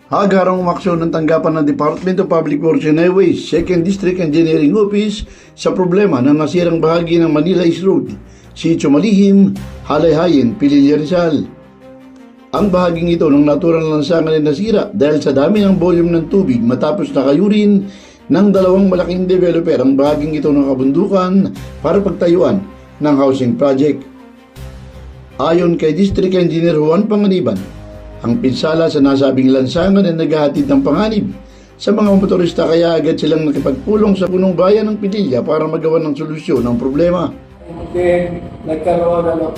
Agarang umaksyon ng tanggapan ng Department of Public Works and Highways, 2nd District Engineering Office sa problema ng nasirang bahagi ng Manila East Road, Sitio Malihim, Halayhayin, Pililla, Rizal. Ang bahaging ito ng naturang lansangan ay nasira dahil sa dami ng volume ng tubig matapos nakayurin ng dalawang malaking developer ang bahaging ito ng kabundukan para pagtayuan ng housing project. Ayon kay District Engineer Juan Panganiban, ang pinsala sa nasabing lansangan ay naghahatid ng panganib sa mga motorista kaya agad silang nakipagpulong sa punong bayan ng Pililla para magawa ng solusyon ng problema. And then, nagkaroon ng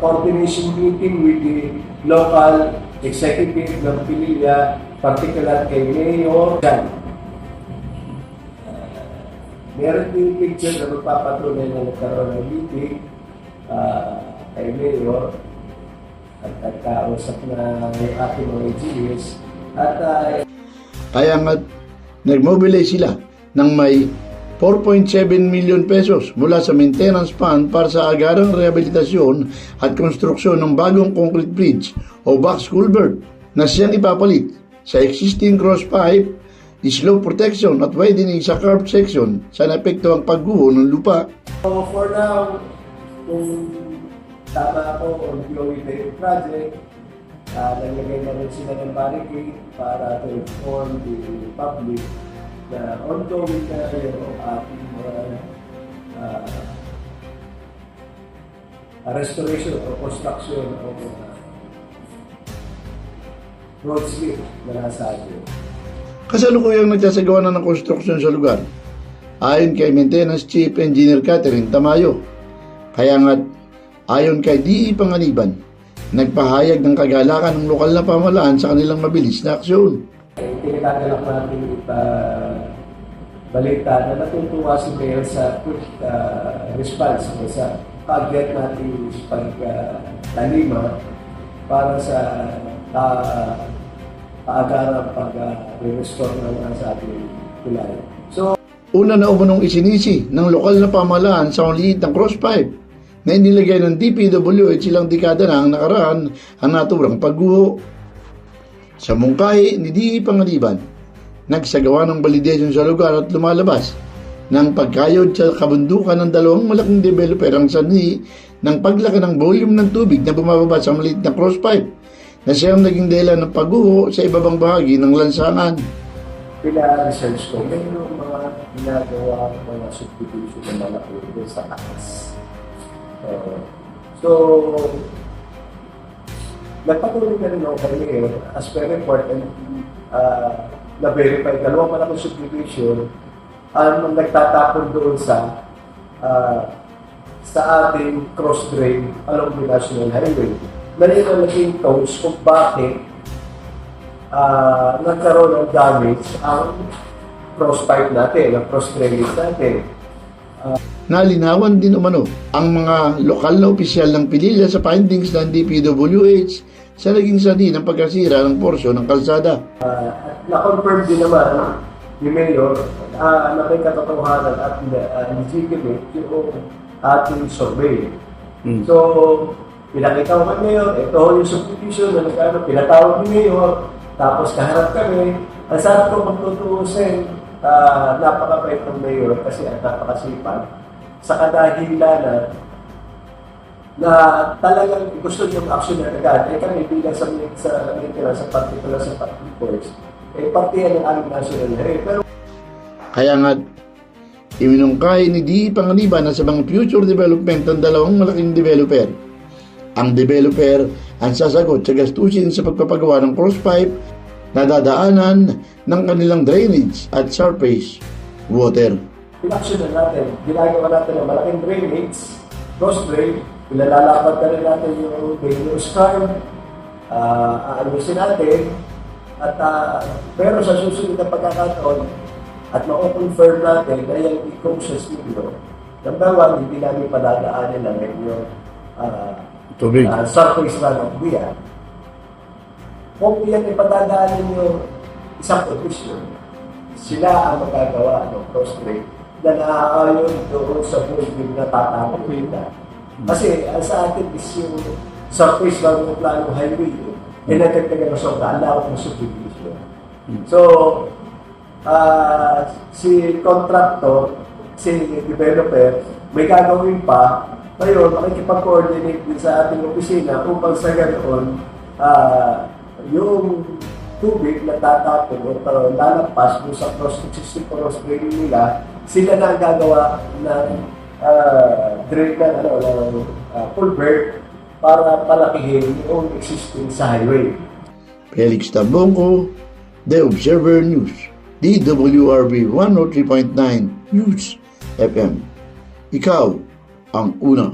coordination meeting with the local executive ng Pililla, particular kay Mayor Jan. Meron din picture na magpapatunay na nagkaroon ng meeting kay Mayor at nagkausap na yung ating mga engineers at Kaya nga nag-mobilize sila ng may 4.7 million pesos mula sa maintenance fund para sa agarang rehabilitasyon at konstruksyon ng bagong concrete bridge o box culvert na siyang ipapalit sa existing cross pipe, slope protection at widening sa curb section sa naepektuhang pagguho ng lupa. So for now, kung tama ako on the project, naglagay na rin sila ng barricade para to inform the public na ongoing na yung ating restoration o construction of road slip na nasa atin. Kasalukuyang nagsasagawa na ng konstruksyon sa lugar. Ayon kay Maintenance Chief Engineer Catherine Tamayo. Kaya nga, ayon kay D.E. Panganiban, nagpahayag ng kagalakan ng lokal na pamahalaan sa kanilang mabilis na aksyon. Tinatagalak natin balita na natutuwa si Mayor sa quick response sa pag-get natin pagtalima para sa paagarang pag-restore ng sa ating tulay. So, una na umunong isinisi ng lokal na pamahalaan sa maliit ng crosspipe na inilagay ng DPWH ilang dekada na ang nakaraan ang naturang pagguho. Sa mungkahi ni D.E. Panganiban, nagsagawa ng validation sa lugar at lumalabas ng pagkayod sa kabundukan ng dalawang malaking developer ang sanhi ng paglaki ng volume ng tubig na bumababa sa maliit na crosspipe na siyang naging dahilan ng pagguho sa ibabang bahagi ng lansangan. Pina-research ko, may mga ginagawa mga subdivision na malaki sa taas. So, nagpatuloy na rin ako kay as per report and na-verify, dalawang malaking subdivision ang nagtatapon doon sa ating cross-drain along the National Highway. Mali na naging cause kung bakit nagkaroon ng damage ang cross-pipe natin, ang cross-drainage natin. Nalinawan din umano ang mga lokal na opisyal ng Pililla sa findings ng DPWH sa naging sanhi ng pagkasira ng porsyon ng kalsada. Na-confirm din naman ni Mayor na may katotohanan at legitimate yung ating survey. So, pinakita ko kay Mayor, ito yung subdivision na pinatawag ni Mayor, tapos kaharap kami. Ang sarap ko magtutuusin, napakabait ng Mayor kasi at napakasipag sa kadahilanan na talagang gusto niyong action na agad. Kami bilang sa particular sa public works, partiyan ng aming national highway. Pero kaya nga, iminungkahi ni D.E. Panganiban na sa mga future development ng dalawang malaking developer. Ang developer ang sasagot sa gastusin sa pagpapagawa ng crosspipe na dadaanan ng kanilang drainage at surface water. in-action na natin, ginagawa natin ng malaking drainage, cross drain, ilalalapat na rin natin yung dangerous crime, aayusin natin, at pero sa susunod na pagkakataon, at ma-confirm natin na yung e-conscious nito, number one, hindi namin padadaanin na yung surface runoff diyan. Kung yan ipadadaanin yung isang position, sila ang magagawa ng cross drain na naaayon doon sa volume na tatapos nila. Kasi sa atin is yung surface lang ng plano highway, nagtagtagan na sobrang lawak ng subdivision. niya. So, si contractor, si developer, may gagawin pa. Ngayon, makikipag-coordinate din sa ating opisina upang sa ganoon, yung tubig na tatapon o lalagpas mo sa existing cross drain nila, sila na ang gagawa ng drain na culvert para palakihin yung existing sa highway. Felix Tabonco, The Observer News, DWRB 103.9 News FM. Ikaw ang una.